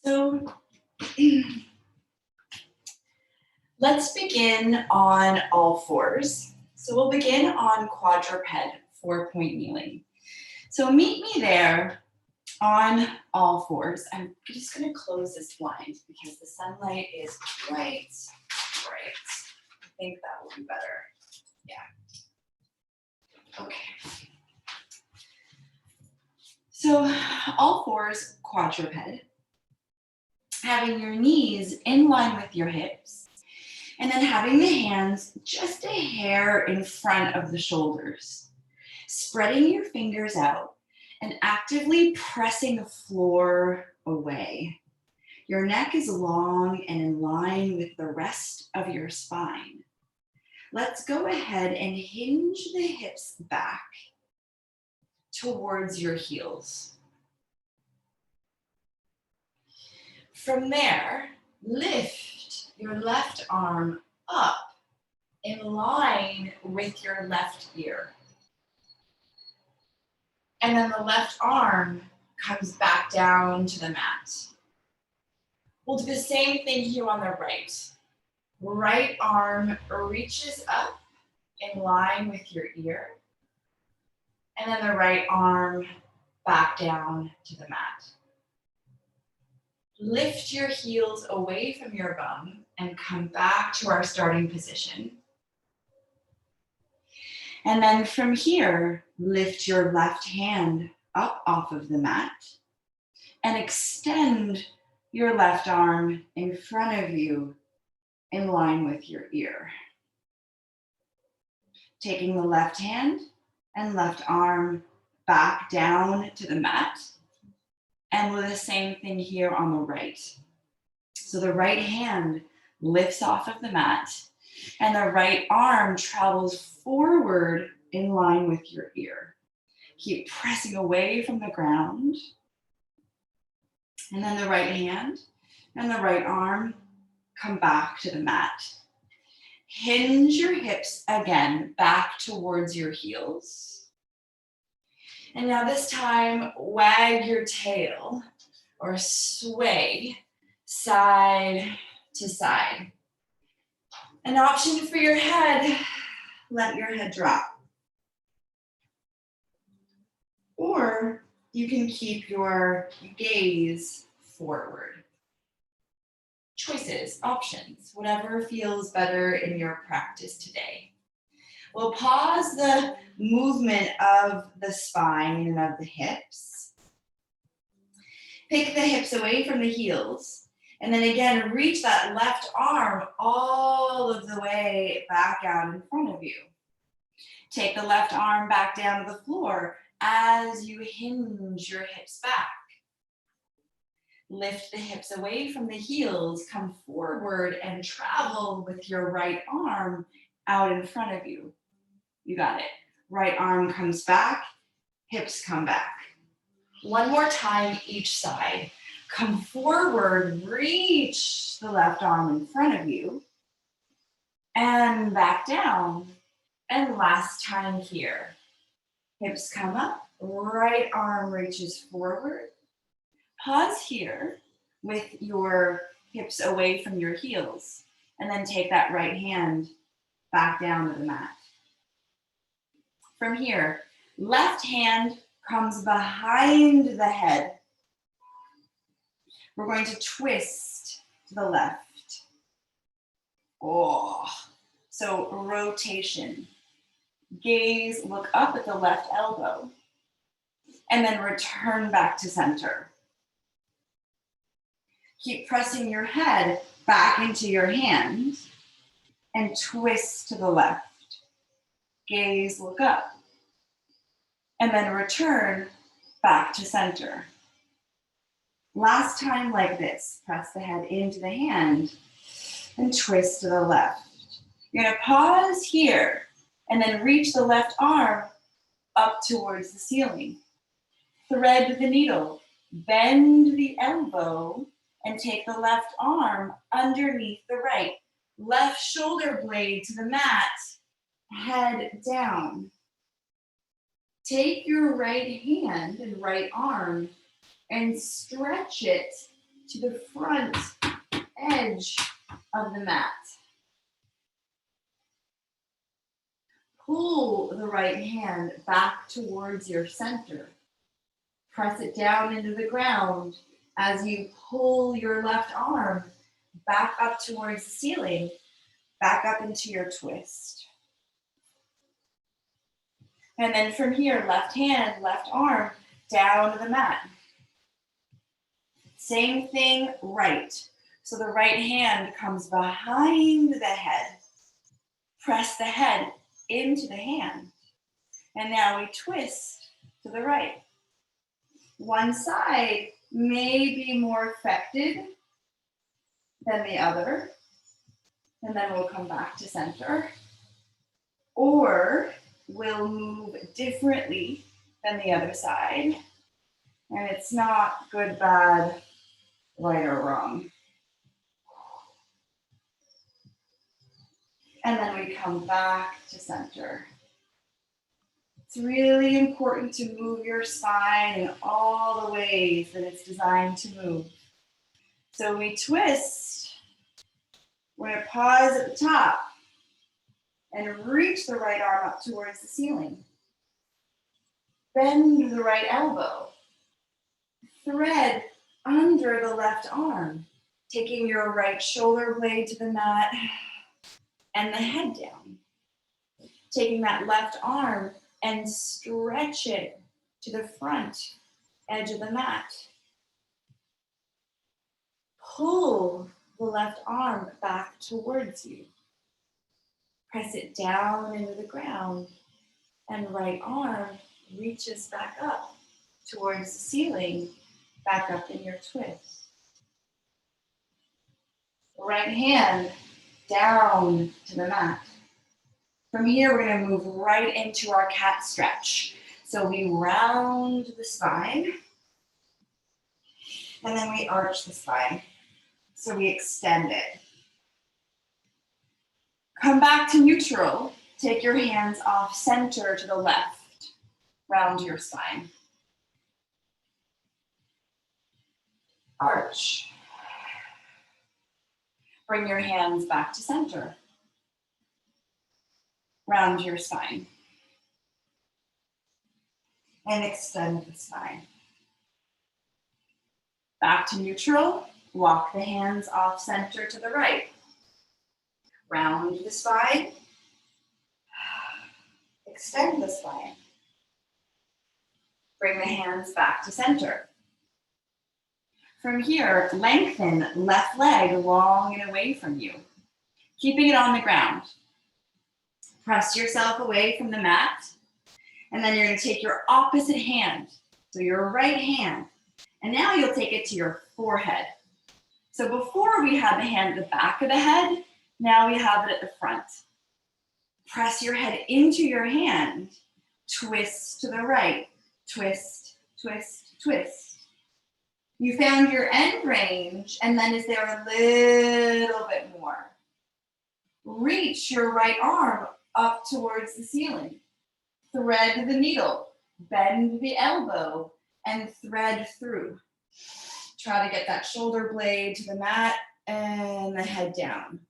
So let's begin on all fours. So we'll begin on quadruped 4-point kneeling. So meet me there on all fours. I'm just going to close this blind because the sunlight is bright. I think that will be better. Yeah. Okay. So all fours, quadruped, having your knees in line with your hips, and then having the hands just a hair in front of the shoulders, spreading your fingers out and actively pressing the floor away. Your neck is long and in line with the rest of your spine. Let's go ahead and hinge the hips back towards your heels. From there, lift your left arm up in line with your left ear. And then the left arm comes back down to the mat. We'll do the same thing here on the right. Right arm reaches up in line with your ear. And then the right arm back down to the mat. Lift your heels away from your bum and come back to our starting position. And then from here, lift your left hand up off of the mat and extend your left arm in front of you in line with your ear. Taking the left hand and left arm back down to the mat. And we'll do the same thing here on the right. So the right hand lifts off of the mat and the right arm travels forward in line with your ear. Keep pressing away from the ground. And then the right hand and the right arm come back to the mat. Hinge your hips again back towards your heels. And now this time, wag your tail or sway side to side. An option for your head, let your head drop. Or you can keep your gaze forward. Choices, options, whatever feels better in your practice today. We'll pause the movement of the spine and of the hips. Pick the hips away from the heels. And then again, reach that left arm all of the way back out in front of you. Take the left arm back down to the floor as you hinge your hips back. Lift the hips away from the heels, come forward and travel with your right arm out in front of you. You got it. Right arm comes back, hips come back. One more time each side. Come forward, reach the left arm in front of you, and back down. And last time here. Hips come up, right arm reaches forward. Pause here with your hips away from your heels, and then take that right hand back down to the mat. From here, left hand comes behind the head. We're going to twist to the left. So rotation. Gaze, look up at the left elbow, and then return back to center. Keep pressing your head back into your hand and twist to the left. Gaze, look up, and then return back to center. Last time like this, press the head into the hand and twist to the left. You're gonna pause here and then reach the left arm up towards the ceiling. Thread the needle, bend the elbow, and take the left arm underneath the right. Left shoulder blade to the mat. Head down. Take your right hand and right arm and stretch it to the front edge of the mat. Pull the right hand back towards your center. Press it down into the ground as you pull your left arm back up towards the ceiling, back up into your twist. And then from here, left hand, left arm, down to the mat. Same thing, right. So the right hand comes behind the head. Press the head into the hand. And now we twist to the right. One side may be more affected than the other. And then we'll come back to center. Or we'll move differently than the other side. And it's not good, bad, right or wrong. And then we come back to center. It's really important to move your spine in all the ways that it's designed to move. So we twist. We're going to pause at the top and reach the right arm up towards the ceiling. Bend the right elbow. Thread under the left arm, taking your right shoulder blade to the mat and the head down. Taking that left arm and stretch it to the front edge of the mat. Pull the left arm back towards you. Press it down into the ground, and right arm reaches back up towards the ceiling, back up in your twist. Right hand down to the mat. From here, we're going to move right into our cat stretch. So we round the spine, and then we arch the spine. So we extend it. Come back to neutral. Take your hands off center to the left. Round your spine. Arch. Bring your hands back to center. Round your spine. And extend the spine. Back to neutral. Walk the hands off center to the right. Round the spine. Extend the spine. Bring the hands back to center. From here, lengthen left leg long and away from you, keeping it on the ground. Press yourself away from the mat, and then you're going to take your opposite hand, so your right hand, and now you'll take it to your forehead. So before we had the hand at the back of the head, now we have it at the front. Press your head into your hand, twist to the right, twist, twist, twist. You found your end range, and then is there a little bit more? Reach your right arm up towards the ceiling. Thread the needle, bend the elbow, and thread through. Try to get that shoulder blade to the mat and the head down.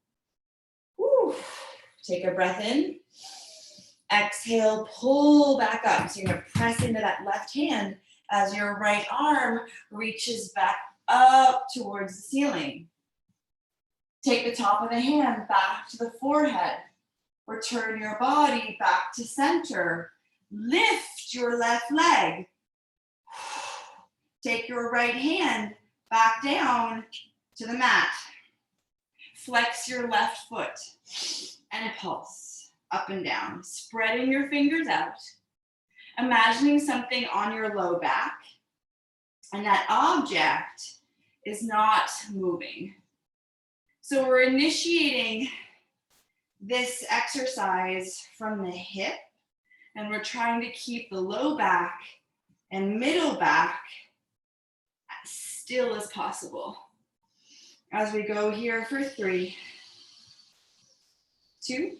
Whew. Take a breath in. Exhale, pull back up. So you're going to press into that left hand as your right arm reaches back up towards the ceiling. Take the top of the hand back to the forehead. Return your body back to center. Lift your left leg. Take your right hand back down to the mat. Flex your left foot and a pulse up and down, spreading your fingers out. Imagining something on your low back, and that object is not moving. So we're initiating this exercise from the hip, and we're trying to keep the low back and middle back as still as possible. As we go here for 3, 2,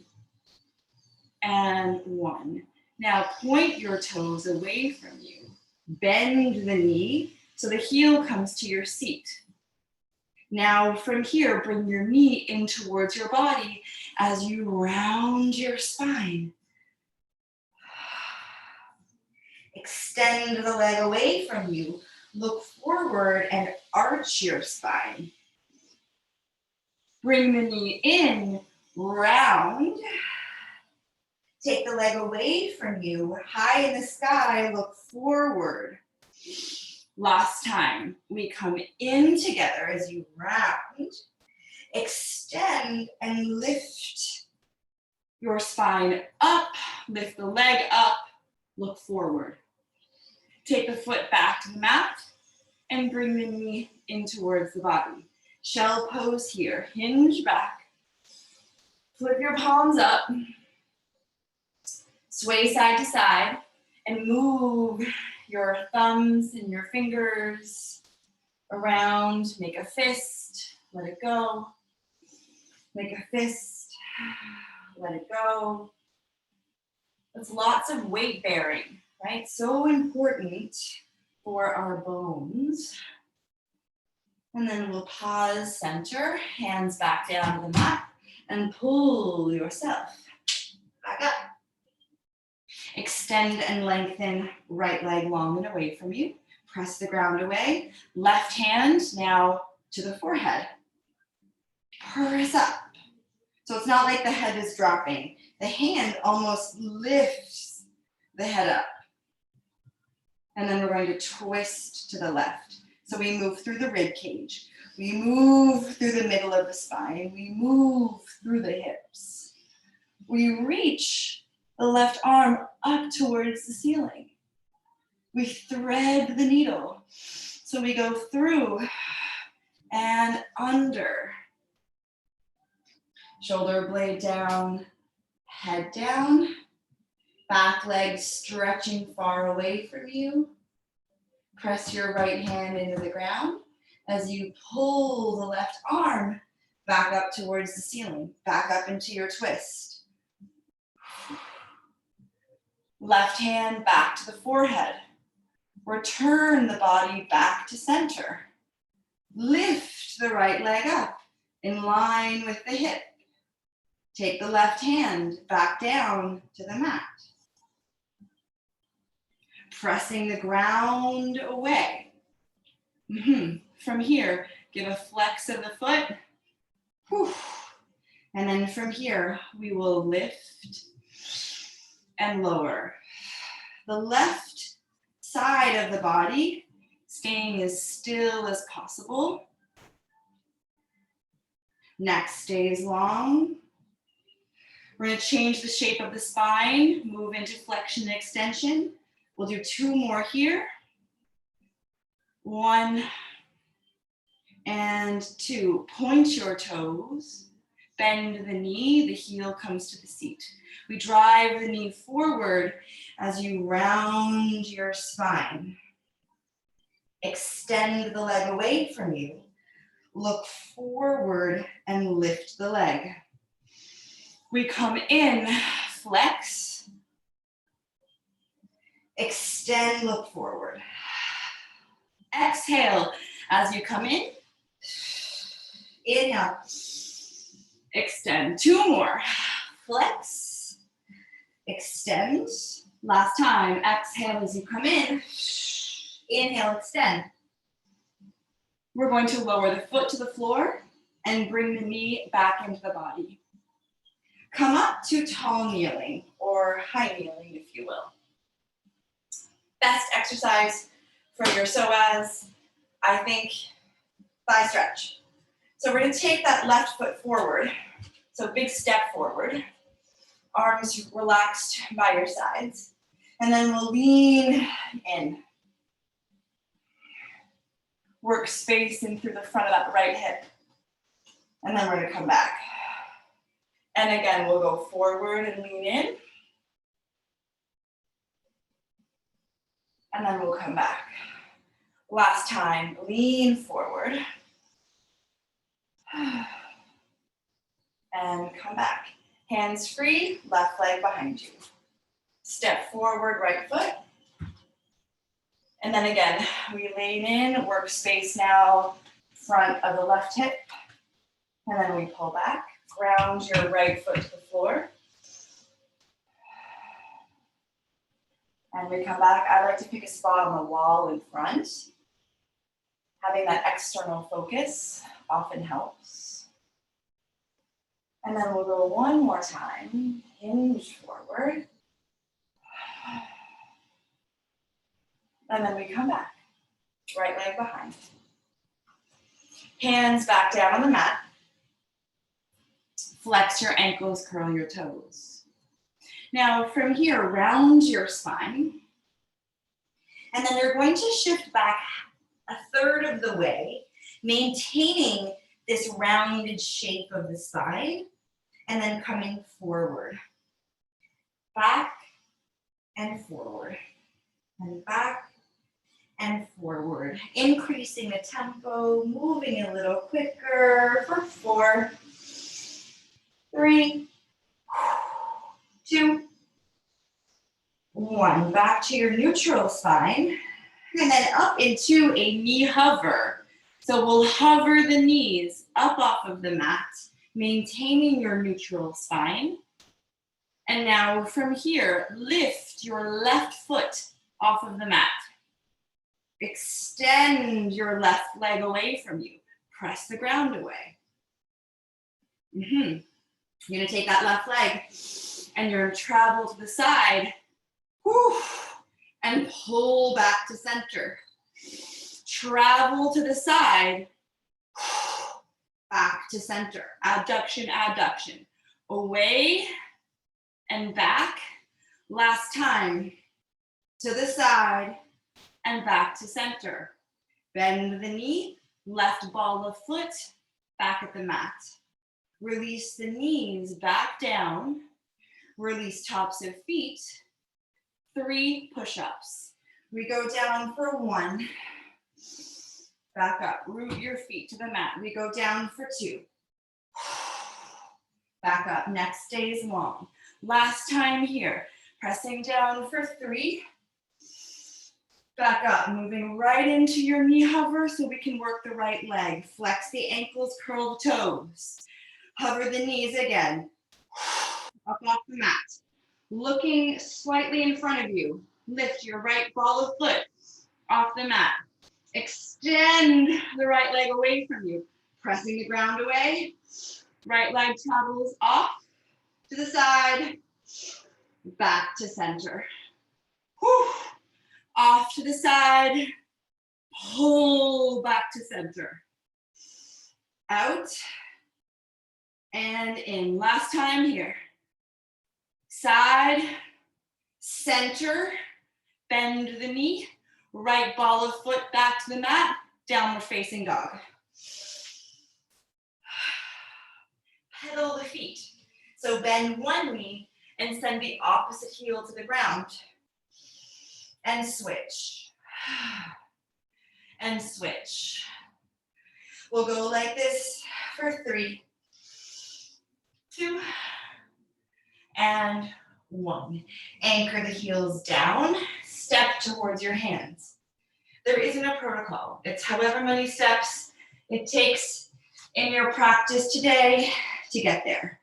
and 1. Now point your toes away from you. Bend the knee so the heel comes to your seat. Now from here, bring your knee in towards your body as you round your spine. Extend the leg away from you. Look forward and arch your spine. Bring the knee in, round. Take the leg away from you, high in the sky, look forward. Last time, we come in together as you round, extend and lift your spine up, lift the leg up, look forward. Take the foot back to the mat and bring the knee in towards the body. Shell pose here, hinge back, flip your palms up, sway side to side, and move your thumbs and your fingers around. Make a fist, let it go. Make a fist, let it go. That's lots of weight bearing, right? So important for our bones. And then we'll pause, center, hands back down to the mat, and pull yourself back up. Extend and lengthen right leg long and away from you. Press the ground away. Left hand now to the forehead. Purse up. So it's not like the head is dropping. The hand almost lifts the head up. And then we're going to twist to the left. So we move through the rib cage. We move through the middle of the spine. We move through the hips. We reach the left arm up towards the ceiling. We thread the needle. So we go through and under. Shoulder blade down, head down. Back leg stretching far away from you. Press your right hand into the ground as you pull the left arm back up towards the ceiling, back up into your twist. Left hand back to the forehead. Return the body back to center. Lift the right leg up in line with the hip. Take the left hand back down to the mat. Pressing the ground away. From here, give a flex of the foot. And then from here, we will lift and lower. The left side of the body, staying as still as possible. Neck stays long. We're going to change the shape of the spine, move into flexion extension. We'll do 2 more here. 1 and 2. Point your toes, bend the knee, the heel comes to the seat. We drive the knee forward as you round your spine. Extend the leg away from you. Look forward and lift the leg. We come in, flex. Extend, look forward. Exhale as you come in. Inhale. Extend. 2 more. Flex. Extend. Last time. Exhale as you come in. Inhale, extend. We're going to lower the foot to the floor and bring the knee back into the body. Come up to tall kneeling or high kneeling, if you will. Best exercise for your psoas, I think, thigh stretch. So we're going to take that left foot forward. So big step forward. Arms relaxed by your sides. And then we'll lean in. Work space in through the front of that right hip. And then we're going to come back. And again, we'll go forward and lean in. And then we'll come back. Last time, lean forward. And come back. Hands free, left leg behind you. Step forward, right foot. And then again, we lean in, work space now front of the left hip. And then we pull back. Ground your right foot to the floor. And we come back. I like to pick a spot on the wall in front. Having that external focus often helps. And then we'll go one more time. Hinge forward. And then we come back. Right leg behind. Hands back down on the mat. Flex your ankles, curl your toes. Now from here, round your spine. And then you're going to shift back a third of the way, maintaining this rounded shape of the spine, and then coming forward. Back and forward, and back and forward. Increasing the tempo, moving a little quicker for 4, 3, 2, 1. Back to your neutral spine, and then up into a knee hover. So we'll hover the knees up off of the mat, maintaining your neutral spine. And now from here, lift your left foot off of the mat. Extend your left leg away from you. Press the ground away. You're gonna take that left leg and you're gonna travel to the side. And pull back to center. Travel to the side. Back to center. Abduction, abduction. Away and back. Last time. To the side and back to center. Bend the knee. Left ball of foot. Back at the mat. Release the knees back down. Release tops of feet. 3 push-ups. We go down for 1. Back up. Root your feet to the mat. We go down for 2. Back up. Neck stays long. Last time here. Pressing down for 3. Back up. Moving right into your knee hover so we can work the right leg. Flex the ankles, curl the toes. Hover the knees again. Up off the mat. Looking slightly in front of you. Lift your right ball of foot off the mat. Extend the right leg away from you. Pressing the ground away. Right leg travels off to the side. Back to center. Off to the side. Pull back to center. Out. And in. Last time here. Side, center, bend the knee, right ball of foot back to the mat, downward facing dog. Pedal the feet. So bend one knee and send the opposite heel to the ground. And switch. And switch. We'll go like this for 3, 2, and 1. Anchor the heels down, step towards your hands. There isn't a protocol. It's however many steps it takes in your practice today to get there.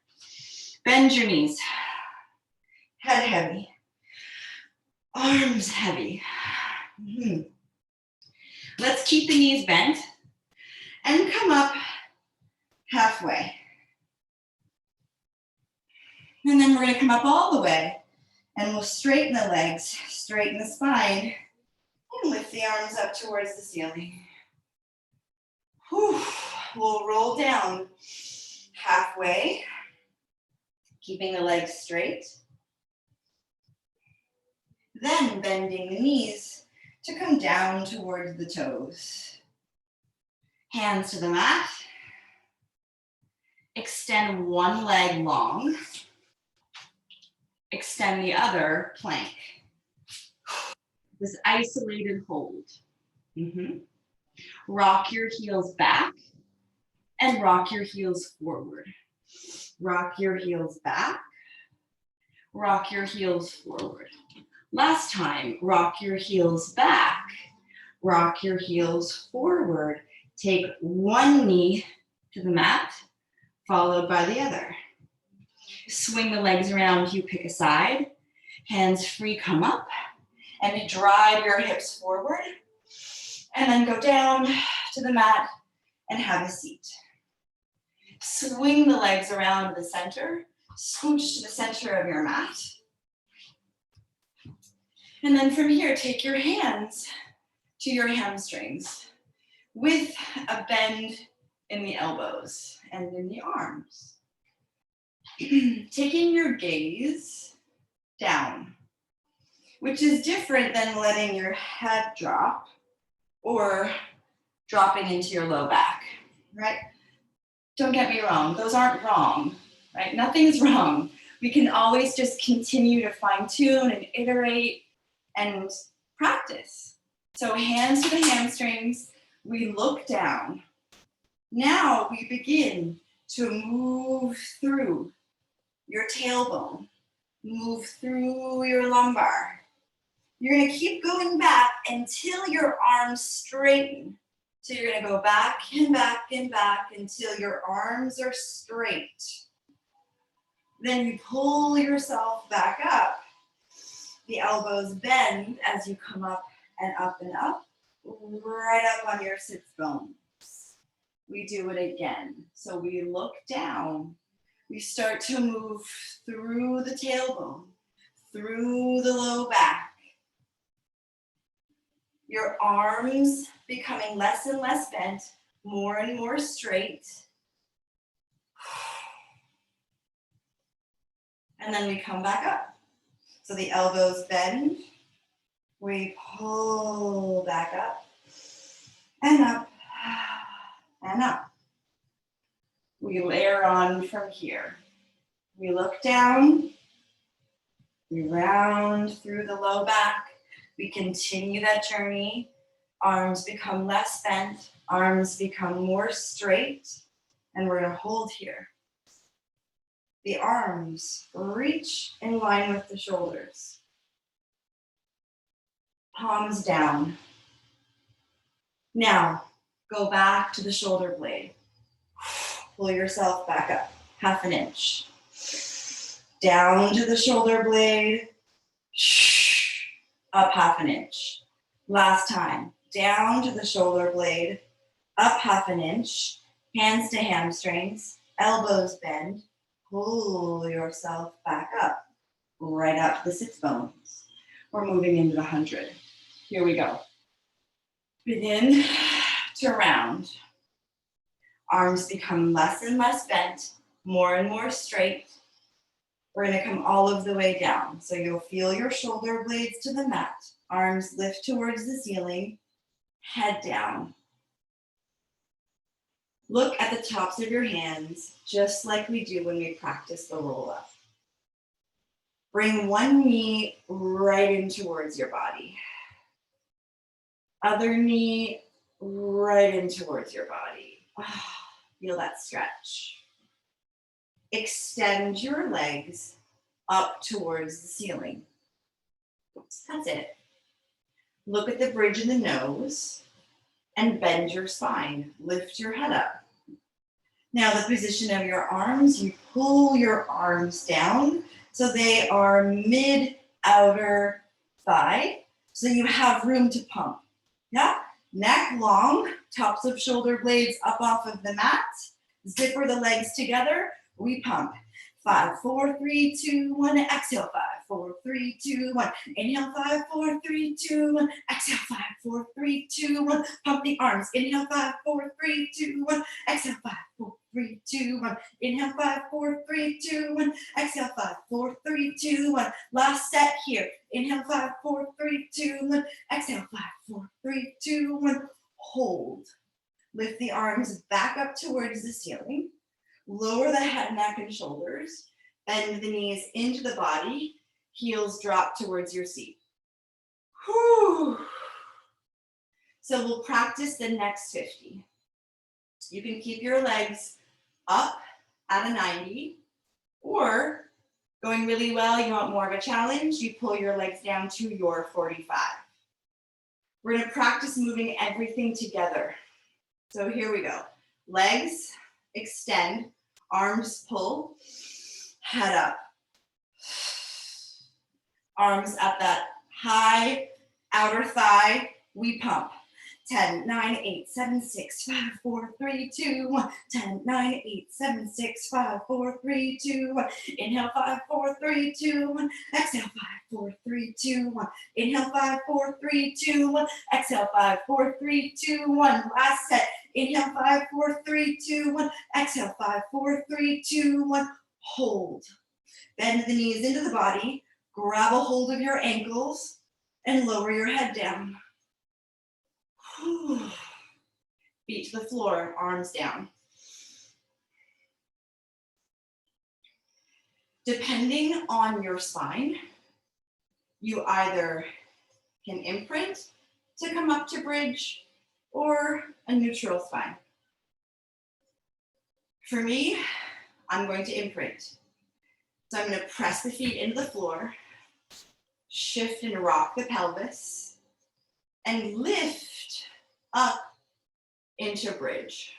Bend your knees. Head heavy. Arms heavy. Let's keep the knees bent and come up halfway. And then we're going to come up all the way and we'll straighten the legs, straighten the spine, and lift the arms up towards the ceiling. We'll roll down halfway, keeping the legs straight. Then bending the knees to come down towards the toes. Hands to the mat. Extend one leg long. Extend the other plank. This isolated hold. Rock your heels back and rock your heels forward. Rock your heels back. Rock your heels forward. Last time, rock your heels back. Rock your heels forward Take one knee to the mat, followed by the other. Swing the legs around, you pick a side. Hands free, come up. And drive your hips forward. And then go down to the mat and have a seat. Swing the legs around the center. Scooch to the center of your mat. And then from here, take your hands to your hamstrings with a bend in the elbows and in the arms. Taking your gaze down, which is different than letting your head drop or dropping into your low back, right? Don't get me wrong, those aren't wrong, right? Nothing's wrong. We can always just continue to fine tune and iterate and practice. So hands to the hamstrings, we look down. Now we begin to move through your tailbone, move through your lumbar. You're gonna keep going back until your arms straighten. So you're gonna go back and back and back until your arms are straight. Then you pull yourself back up. The elbows bend as you come up and up and up, right up on your sits bones. We do it again. So we look down. We start to move through the tailbone, through the low back. Your arms becoming less and less bent, more and more straight. And then we come back up. So the elbows bend, we pull back up, and up, and up. We layer on from here. We look down, we round through the low back, we continue that journey. Arms become less bent, arms become more straight, and we're gonna hold here. The arms reach in line with the shoulders. Palms down. Now, go back to the shoulder blade. Pull yourself back up, 1/2 inch. Down to the shoulder blade. Up 1/2 inch. Last time, down to the shoulder blade, up 1/2 inch. Hands to hamstrings, elbows bend. Pull yourself back up, right up the sits bones. We're moving into the 100. Here we go. Begin to round. Arms become less and less bent, more and more straight. We're gonna come all of the way down. So you'll feel your shoulder blades to the mat. Arms lift towards the ceiling, head down. Look at the tops of your hands, just like we do when we practice the roll up. Bring one knee right in towards your body. Other knee right in towards your body. Feel that stretch. Extend your legs up towards the ceiling. That's it. Look at the bridge in the nose and bend your spine. Lift your head up. Now the position of your arms, you pull your arms down so they are mid-outer thigh, so you have room to pump. Yeah? Neck long, tops of shoulder blades up off of the mat. Zipper the legs together, we pump. 5, 4, 3, 2, 1, exhale, 5, 4, 3, 2, 1. Inhale, 5, 4, 3, 2, 1. Exhale, 5, 4, 3, 2, 1. Pump the arms. Inhale, 5, 4, 3, 2, 1. Exhale, 5, 4, 3, 2, 1. Inhale, 5, 4, 3, 2, 1. Exhale, 5, 4, 3, 2, 1. Last set here. Inhale, 5, 4, 3, 2, 1. Exhale, 5, 4, 3, 2, 1. Hold. Lift the arms back up towards the ceiling. Lower the head, neck, and shoulders. Bend the knees into the body. Heels drop towards your seat. Whew. So we'll practice the next 50. You can keep your legs up at a 90, or going really well, you want more of a challenge, you pull your legs down to your 45. We're gonna practice moving everything together. So here we go. Legs extend, arms pull, head up. Arms at that high outer thigh, we pump. 10, 9, 8, 7, 6, 5, 4, 3, 2, 1. 10, 9, 8, 7, 6, 5, 4, 3, 2, 1. Inhale, 5, 4, 3, 2, 1. Exhale, 5, 4, 3, 2, 1. Inhale, 5, 4, 3, 2, 1. Exhale, 5, 4, 3, 2, 1. Last set. Inhale, 5, 4, 3, 2, 1. Exhale, 5, 4, 3, 2, 1. Hold. Bend the knees into the body. Grab a hold of your ankles and lower your head down. Feet to the floor, arms down. Depending on your spine, you either can imprint to come up to bridge or a neutral spine. For me, I'm going to imprint. So I'm going to press the feet into the floor, shift and rock the pelvis, and lift up into bridge.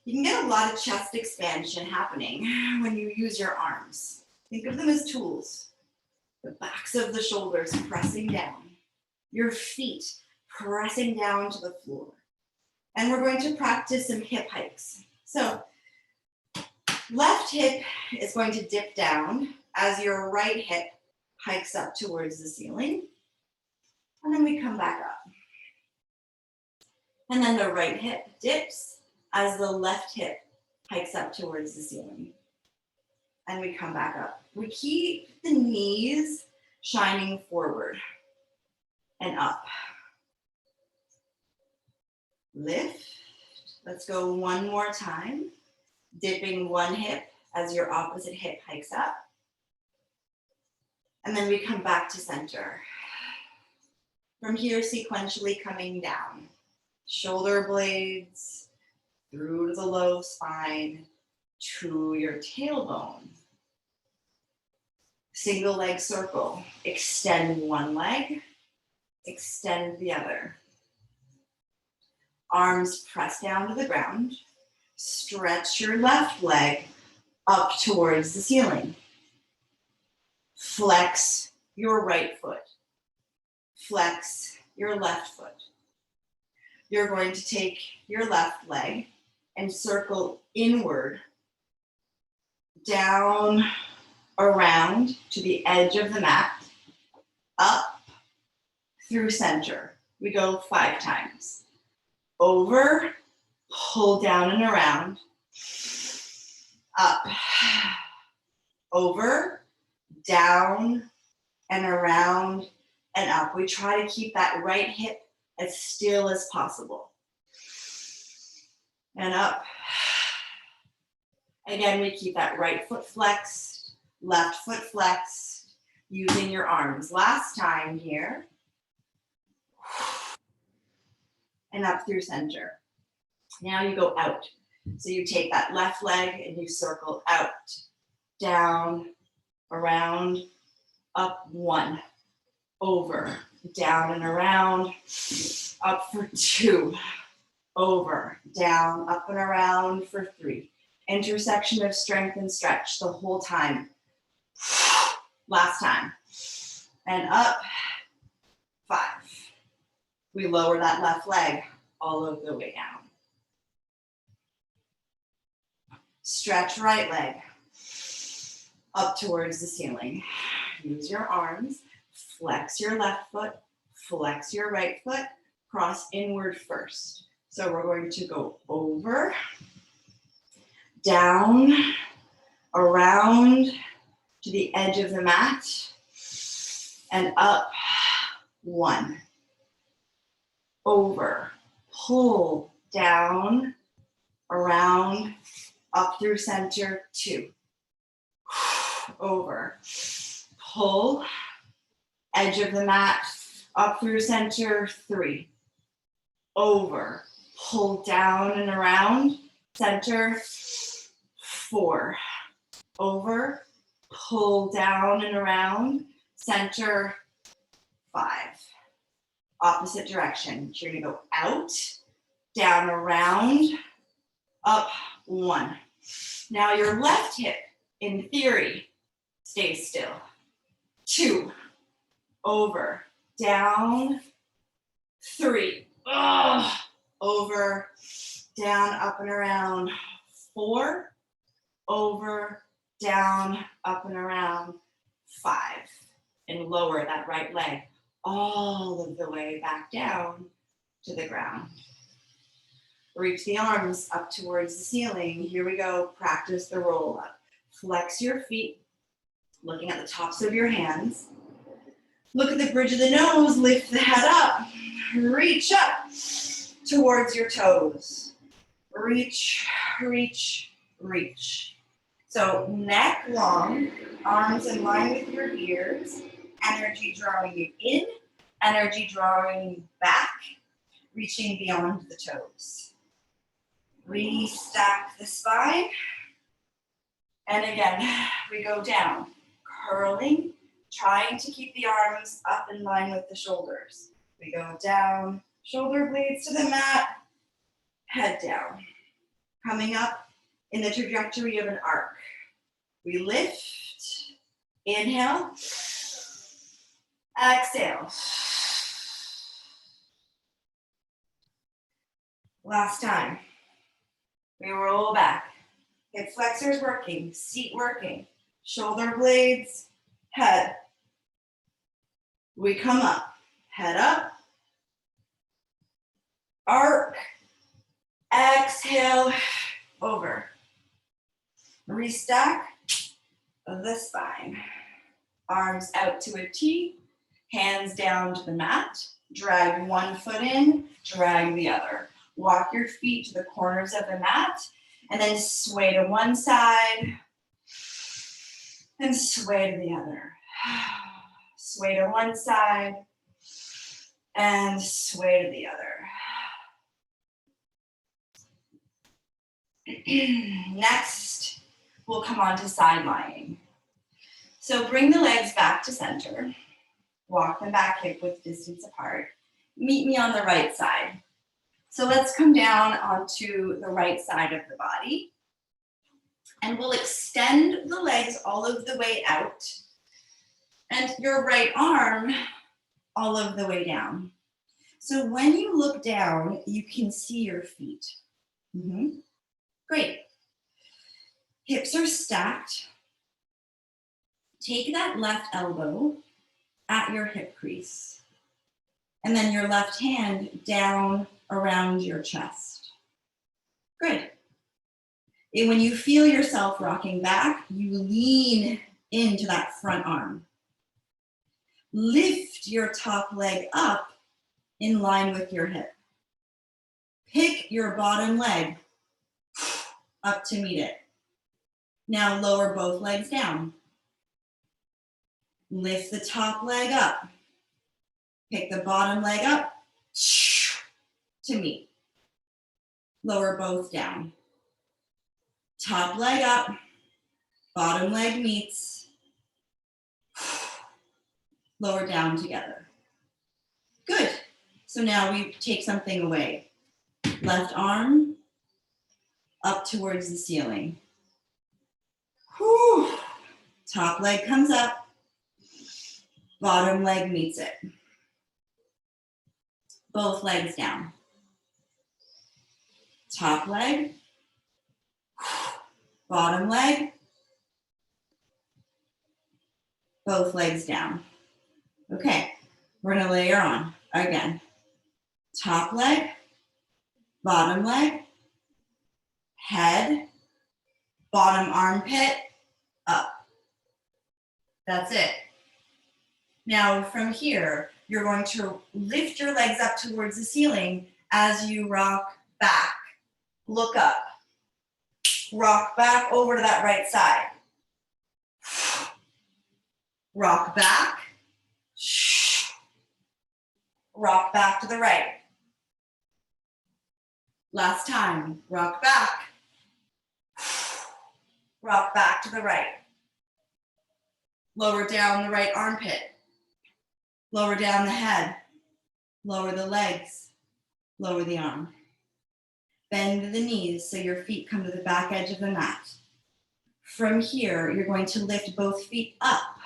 You can get a lot of chest expansion happening when you use your arms. Think of them as tools. The backs of the shoulders pressing down, your feet pressing down to the floor. And we're going to practice some hip hikes. So left hip is going to dip down as your right hip hikes up towards the ceiling. And then we come back up. And then the right hip dips as the left hip hikes up towards the ceiling. And we come back up. We keep the knees shining forward and up. Lift. Let's go one more time. Dipping one hip as your opposite hip hikes up. And then we come back to center. From here, sequentially coming down. Shoulder blades through to the low spine to your tailbone. Single leg circle. Extend one leg, extend the other. Arms press down to the ground. Stretch your left leg up towards the ceiling. Flex your right foot. Flex your left foot. You're going to take your left leg and circle inward, down, around to the edge of the mat, up, through center. We go 5 times. Over, pull down and around, up, over, down, and around, and up. We try to keep that right hip as still as possible. And up. Again, we keep that right foot flexed, left foot flexed, using your arms. Last time here. And up through center. Now you go out. So you take that left leg and you circle out, down, around, up 1, over, down and around, up for 2, over, down, up and around for 3. Intersection of strength and stretch the whole time. Last time. And up, 5. We lower that left leg all of the way down. Stretch right leg up towards the ceiling. Use your arms. Flex your left foot, flex your right foot, cross inward first. So we're going to go over, down, around to the edge of the mat, and up 1. Over, pull, down, around, up through center 2. Over, pull, edge of the mat, up through center 3. Over, pull down and around, center 4. Over, pull down and around, center 5. Opposite direction. You're gonna go out, down, around, up, 1. Now your left hip, in theory, stays still. 2, over, down, 3, over, down, up and around, 4, over, down, up and around, 5. And lower that right leg all of the way back down to the ground. Reach the arms up towards the ceiling. Here we go. Practice the roll up. Flex your feet, looking at the tops of your hands. Look at the bridge of the nose. Lift the head up. Reach up towards your toes. Reach, reach, reach. So neck long, arms in line with your ears. Energy drawing you in, energy drawing you back, reaching beyond the toes. Restack the spine. And again, we go down, curling, trying to keep the arms up in line with the shoulders. We go down, shoulder blades to the mat, head down. Coming up in the trajectory of an arc. We lift, inhale, exhale. Last time. We roll back. Hip flexors working, seat working, shoulder blades, head. We come up, head up, arc, exhale, over. Restack the spine. Arms out to a T, hands down to the mat. Drag one foot in, drag the other. Walk your feet to the corners of the mat, and then sway to one side, and sway to the other. Sway to one side, and sway to the other. Next, we'll come on to side lying. So bring the legs back to center. Walk them back hip width distance apart. Meet me on the right side. So let's come down onto the right side of the body. And we'll extend the legs all of the way out. And your right arm all of the way down. So when you look down, you can see your feet. Great. Hips are stacked. Take that left elbow at your hip crease. And then your left hand down around your chest. Good. And when you feel yourself rocking back, you lean into that front arm. Lift your top leg up in line with your hip. Pick your bottom leg up to meet it. Now lower both legs down. Lift the top leg up. Pick the bottom leg up to meet. Lower both down. Top leg up, bottom leg meets. Lower down together. Good. So now we take something away. Left arm up towards the ceiling. Whew. Top leg comes up, bottom leg meets it. Both legs down. Top leg, bottom leg, both legs down. Okay, we're gonna layer on again. Top leg, bottom leg, head, bottom armpit, up. That's it. Now from here, you're going to lift your legs up towards the ceiling as you rock back. Look up. Rock back over to that right side. Rock back. Rock back to the right. Last time. Rock back. Rock back to the right. Lower down the right armpit. Lower down the head. Lower the legs, lower the arm. Bend the knees so your feet come to the back edge of the mat. From here, you're going to lift both feet up.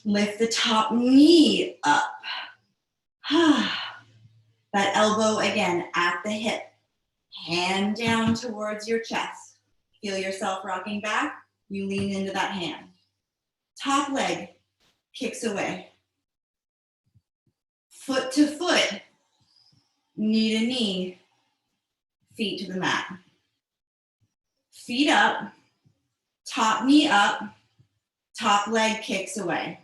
Lift the top knee up. That elbow again at the hip. Hand down towards your chest. Feel yourself rocking back. You lean into that hand. Top leg kicks away. Foot to foot. Knee to knee. Feet to the mat. Feet up. Top knee up. Top leg kicks away.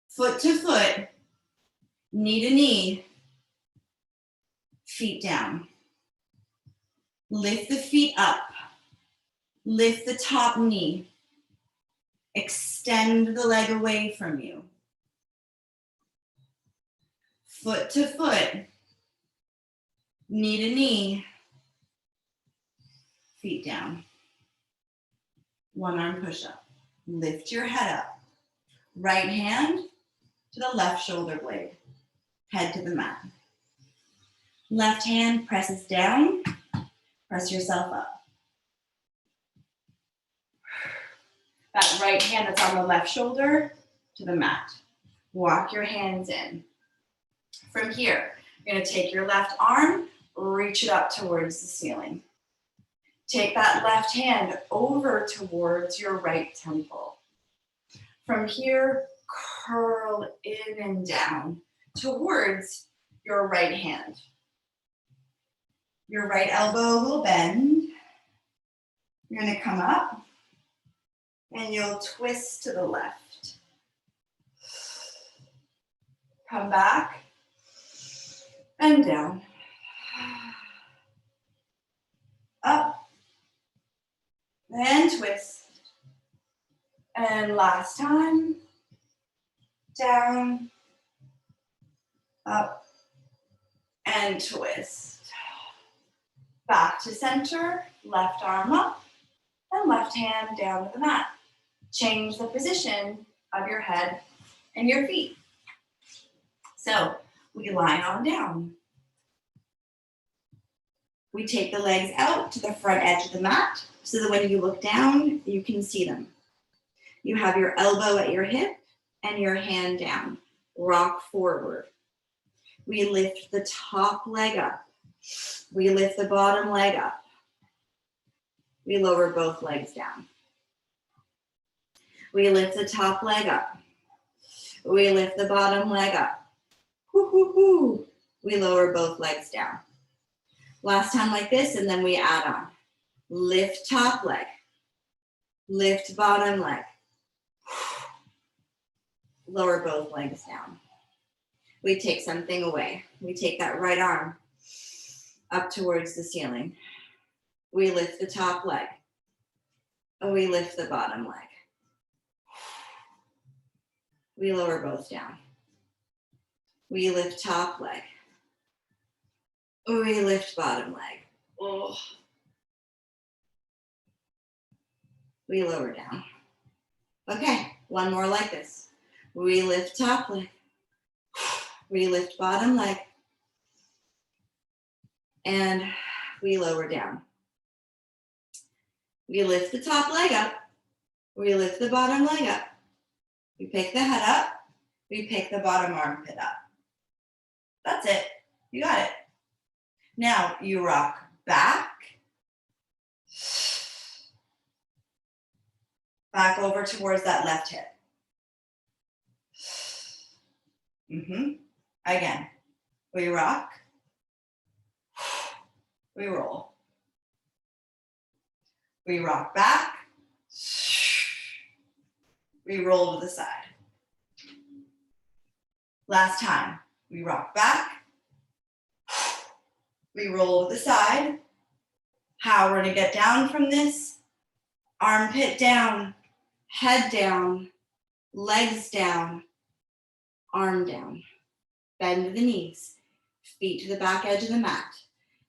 Foot to foot. Knee to knee. Feet down. Lift the feet up. Lift the top knee. Extend the leg away from you. Foot to foot. Knee to knee. Feet down. One arm push up. Lift your head up. Right hand to the left shoulder blade. Head to the mat. Left hand presses down. Press yourself up. That right hand that's on the left shoulder to the mat. Walk your hands in. From here, you're going to take your left arm, reach it up towards the ceiling. Take that left hand over towards your right temple. From here, curl in and down towards your right hand. Your right elbow will bend. You're going to come up and you'll twist to the left. Come back and down. Up and twist. And last time, down, up, and twist. Back to center, left arm up, and left hand down to the mat. Change the position of your head and your feet. So we lie on down. We take the legs out to the front edge of the mat so that when you look down, you can see them. You have your elbow at your hip and your hand down. Rock forward. We lift the top leg up. We lift the bottom leg up. We lower both legs down. We lift the top leg up. We lift the bottom leg up. Hoo, hoo, hoo. We lower both legs down. Last time like this, and then we add on. Lift top leg. Lift bottom leg. Lower both legs down. We take something away. We take that right arm up towards the ceiling. We lift the top leg. We lift the bottom leg. We lower both down. We lift top leg. We lift bottom leg. Oh. We lower down. Okay, one more like this. We lift top leg. We lift bottom leg. And we lower down. We lift the top leg up. We lift the bottom leg up. We pick the head up. We pick the bottom armpit up. That's it. You got it. Now you rock back. Back over towards that left hip. Again. We rock. We roll. We rock back. We roll to the side. Last time. We rock back. We roll to the side. How we're gonna get down from this? Armpit down, head down, legs down, arm down. Bend the knees, feet to the back edge of the mat.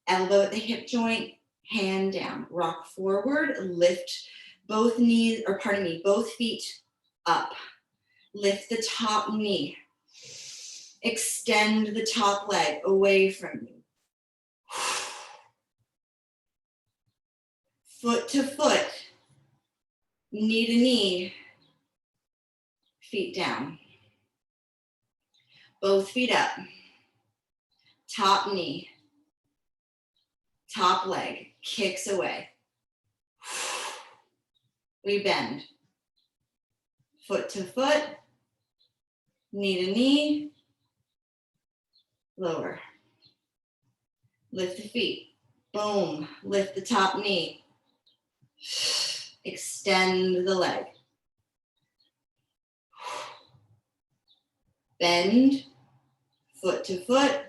Elbow at the hip joint, hand down. Rock forward, lift both knees, or pardon me, both feet up. Lift the top knee. Extend the top leg away from you. Foot to foot, knee to knee, feet down. Both feet up. Top knee, top leg kicks away. We bend. Foot to foot, knee to knee, lower. Lift the feet. Boom. Lift the top knee. Extend the leg. Bend. Foot to foot.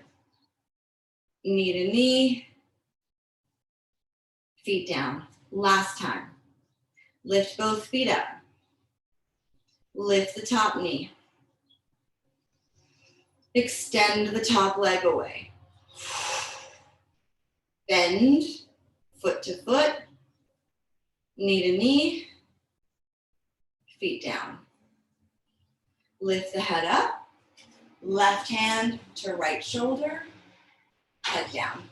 Knee to knee. Feet down. Last time. Lift both feet up. Lift the top knee. Extend the top leg away. Bend. Foot to foot. Knee to knee. Feet down. Lift the head up. Left hand to right shoulder. Head down.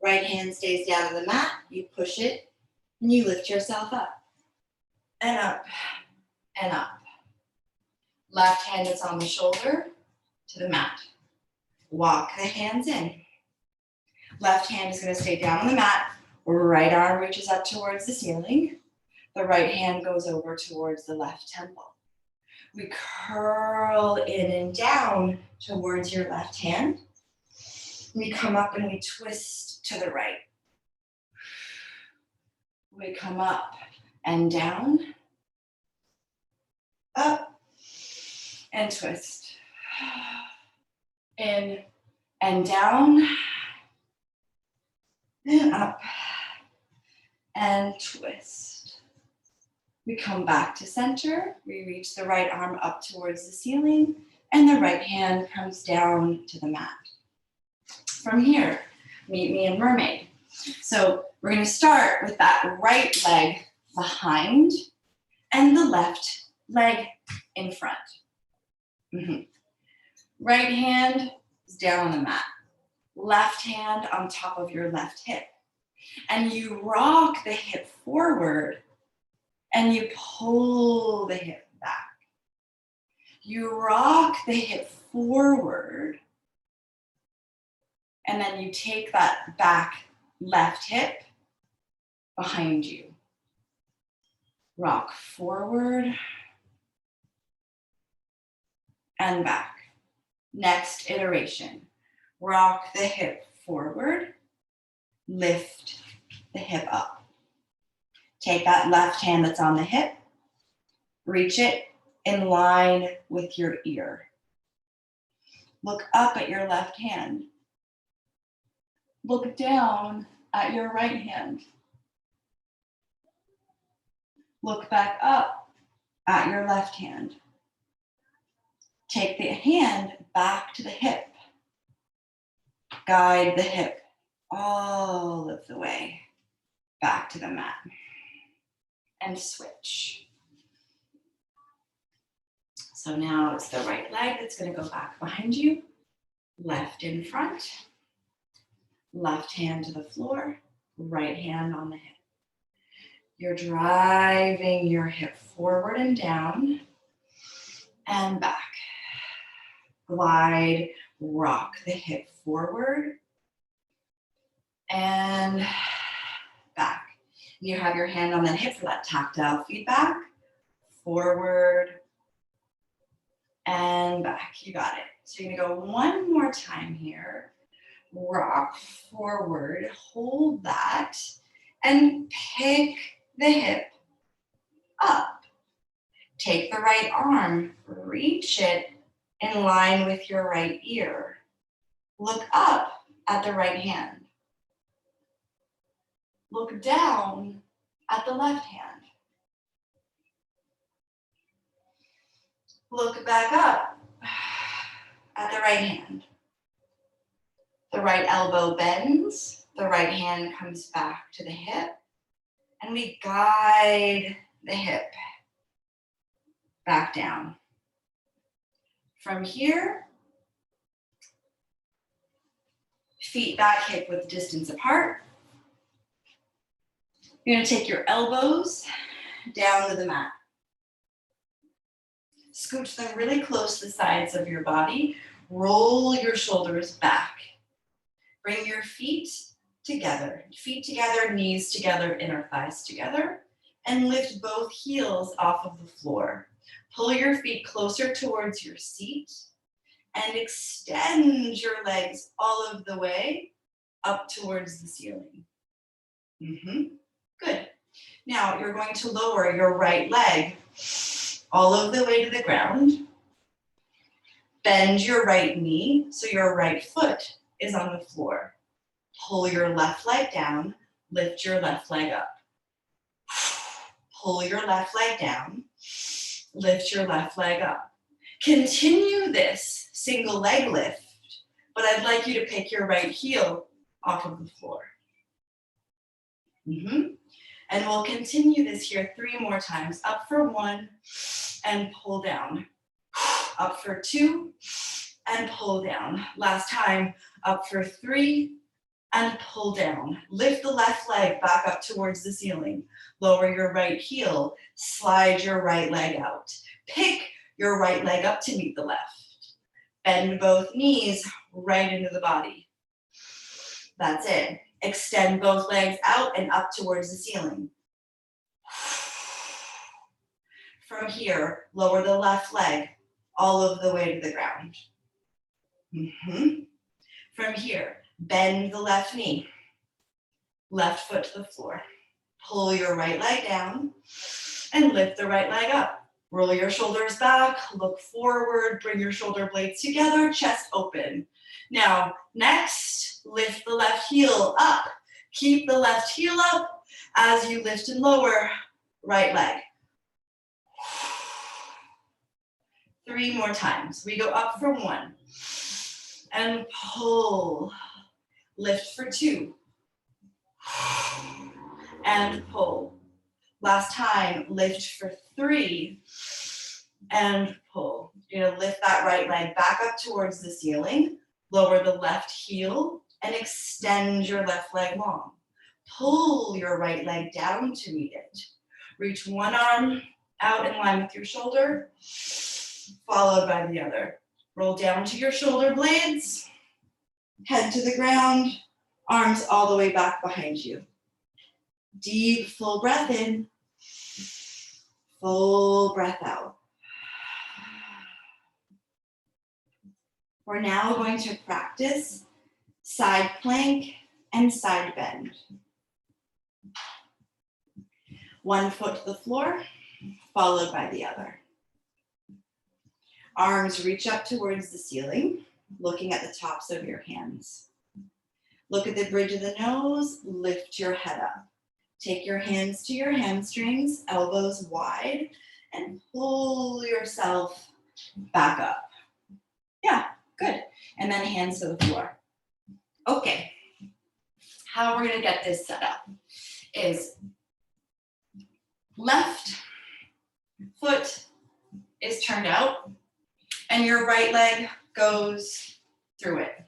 Right hand stays down on the mat. You push it and you lift yourself up. And up and up. Left hand is on the shoulder to the mat. Walk the hands in. Left hand is going to stay down on the mat. Right arm reaches up towards the ceiling. The right hand goes over towards the left temple. We curl in and down towards your left hand. We come up and we twist to the right. We come up and down, up and twist. In and down, and up and twist. We come back to center. We reach the right arm up towards the ceiling and the right hand comes down to the mat. From here, meet me in Mermaid. So we're going to start with that right leg behind and the left leg in front. Right hand is down on the mat. Left hand on top of your left hip. And you rock the hip forward and you pull the hip back. You rock the hip forward and then you take that back left hip behind you. Rock forward and back. Next iteration. Rock the hip forward, lift the hip up. Take that left hand that's on the hip, reach it in line with your ear. Look up at your left hand. Look down at your right hand. Look back up at your left hand. Take the hand back to the hip. Guide the hip all of the way back to the mat. And switch. So now it's the right leg that's going to go back behind you. Left in front. Left hand to the floor. Right hand on the hip. You're driving your hip forward and down and back. Glide, rock the hip forward and back. You have your hand on the hip for that tactile feedback. Forward and back. You got it. So you're going to go one more time here. Rock forward, hold that, and pick the hip up. Take the right arm, reach it in line with your right ear. Look up at the right hand. Look down at the left hand. Look back up at the right hand. The right elbow bends, the right hand comes back to the hip, and we guide the hip back down. From here, feet back hip width distance apart. You're gonna take your elbows down to the mat. Scooch them really close to the sides of your body. Roll your shoulders back. Bring your feet together, knees together, inner thighs together, and lift both heels off of the floor. Pull your feet closer towards your seat and extend your legs all of the way up towards the ceiling. Good. Now you're going to lower your right leg all of the way to the ground. Bend your right knee so your right foot is on the floor. Pull your left leg down, lift your left leg up. Pull your left leg down, lift your left leg up. Continue this single leg lift, but I'd like you to pick your right heel off of the floor. And we'll continue this here 3 more times. Up for 1 and pull down. Up for 2 and pull down. Last time, up for 3 and pull down. Lift the left leg back up towards the ceiling. Lower your right heel, slide your right leg out. Pick your right leg up to meet the left. Bend both knees right into the body. That's it. Extend both legs out and up towards the ceiling. From here, lower the left leg all of the way to the ground. From here, bend the left knee, left foot to the floor. Pull your right leg down and lift the right leg up. Roll your shoulders back, look forward, bring your shoulder blades together, chest open. Now, next, lift the left heel up. Keep the left heel up as you lift and lower right leg. 3 more times. We go up for 1 and pull. Lift for 2 and pull. Last time, lift for 3 and pull. You're gonna lift that right leg back up towards the ceiling, lower the left heel, and extend your left leg long. Pull your right leg down to meet it. Reach one arm out in line with your shoulder, followed by the other. Roll down to your shoulder blades, head to the ground, arms all the way back behind you. Deep, full breath in, full breath out. We're now going to practice side plank and side bend. 1 foot to the floor, followed by the other. Arms reach up towards the ceiling, looking at the tops of your hands. Look at the bridge of the nose, lift your head up. Take your hands to your hamstrings, elbows wide, and pull yourself back up. Yeah, good. And then hands to the floor. Okay, how we're gonna get this set up is left foot is turned out and your right leg goes through it.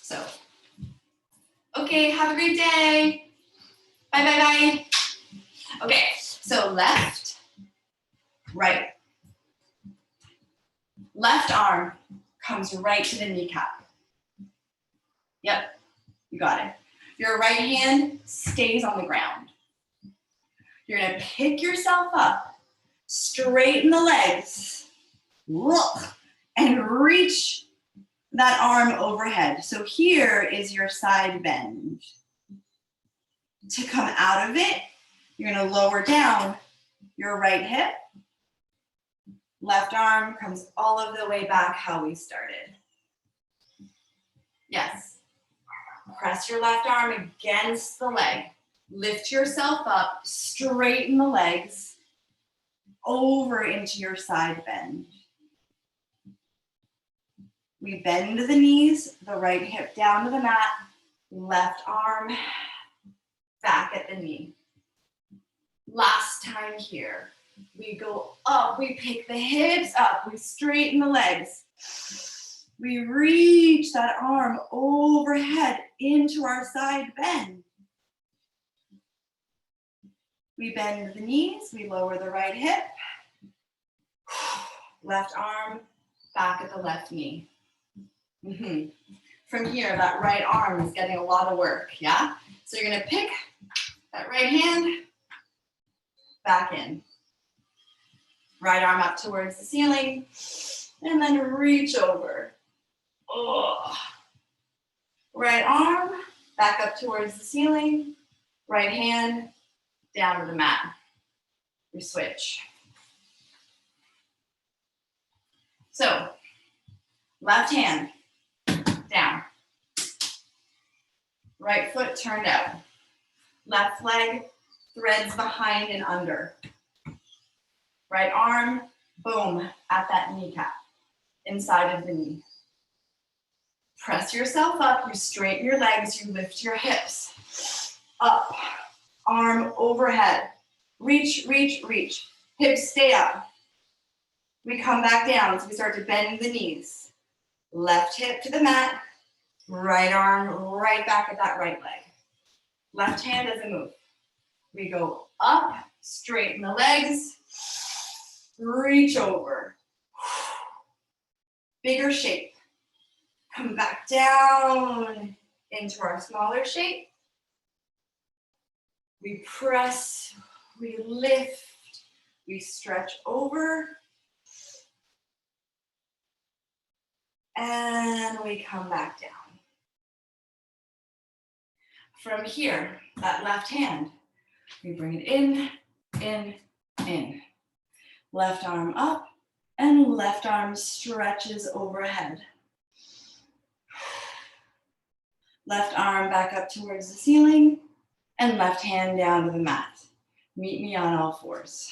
So, okay, have a great day. Bye, bye, bye. Okay, so left, right. Left arm comes right to the kneecap. Yep, you got it. Your right hand stays on the ground. You're gonna pick yourself up, straighten the legs, look, and reach that arm overhead. So here is your side bend. To come out of it, you're gonna lower down your right hip. Left arm comes all of the way back how we started. Yes. Press your left arm against the leg. Lift yourself up, straighten the legs over into your side bend. We bend the knees, the right hip down to the mat, left arm back at the knee. Last time here. We go up, we pick the hips up, we straighten the legs. We reach that arm overhead into our side bend. We bend the knees, we lower the right hip. Left arm back at the left knee. From here, that right arm is getting a lot of work, yeah? So you're gonna pick that right hand back in. Right arm up towards the ceiling, and then reach over. Oh. Right arm back up towards the ceiling, right hand down to the mat. We switch. So, left hand down. Right foot turned out. Left leg threads behind and under. Right arm, boom, at that kneecap, inside of the knee. Press yourself up, you straighten your legs, you lift your hips. Up, arm overhead. Reach, reach, reach. Hips stay up. We come back down, so we start to bend the knees. Left hip to the mat, right arm right back at that right leg. Left hand doesn't move. We go up, straighten the legs, reach over. Bigger shape. Come back down into our smaller shape. We press, we lift, we stretch over. And we come back down. From here, that left hand, we bring it in, in, in. Left arm up, and left arm stretches overhead. Left arm back up towards the ceiling, and left hand down to the mat. Meet me on all fours.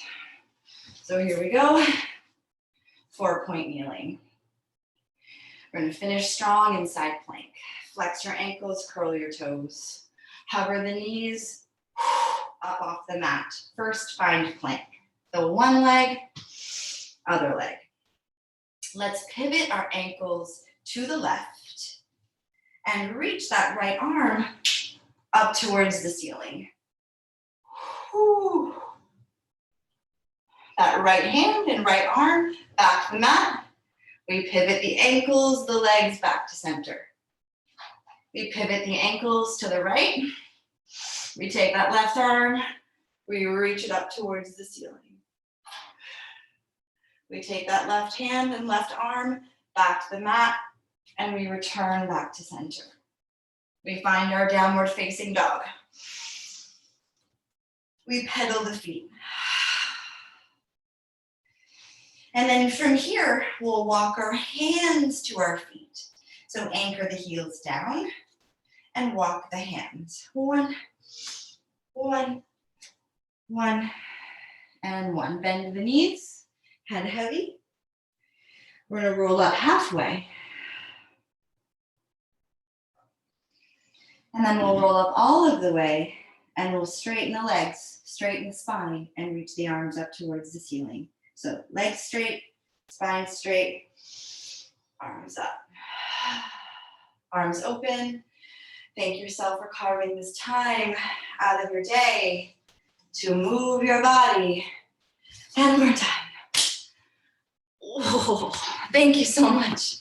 So here we go, 4-point kneeling. We're gonna finish strong in side plank. Flex your ankles, curl your toes. Hover the knees up off the mat. First, find plank. So one leg, other leg. Let's pivot our ankles to the left and reach that right arm up towards the ceiling. That right hand and right arm back to the mat. We pivot the ankles, the legs back to center. We pivot the ankles to the right. We take that left arm, we reach it up towards the ceiling. We take that left hand and left arm back to the mat, and we return back to center. We find our downward facing dog. We pedal the feet. And then from here, we'll walk our hands to our feet. So anchor the heels down and walk the hands. One, one, one, and one. Bend the knees, head heavy. We're gonna roll up halfway. And then we'll roll up all of the way and we'll straighten the legs, straighten the spine, and reach the arms up towards the ceiling. So legs straight, spine straight, arms up. Arms open. Thank yourself for carving this time out of your day to move your body. And we're done. Oh, thank you so much.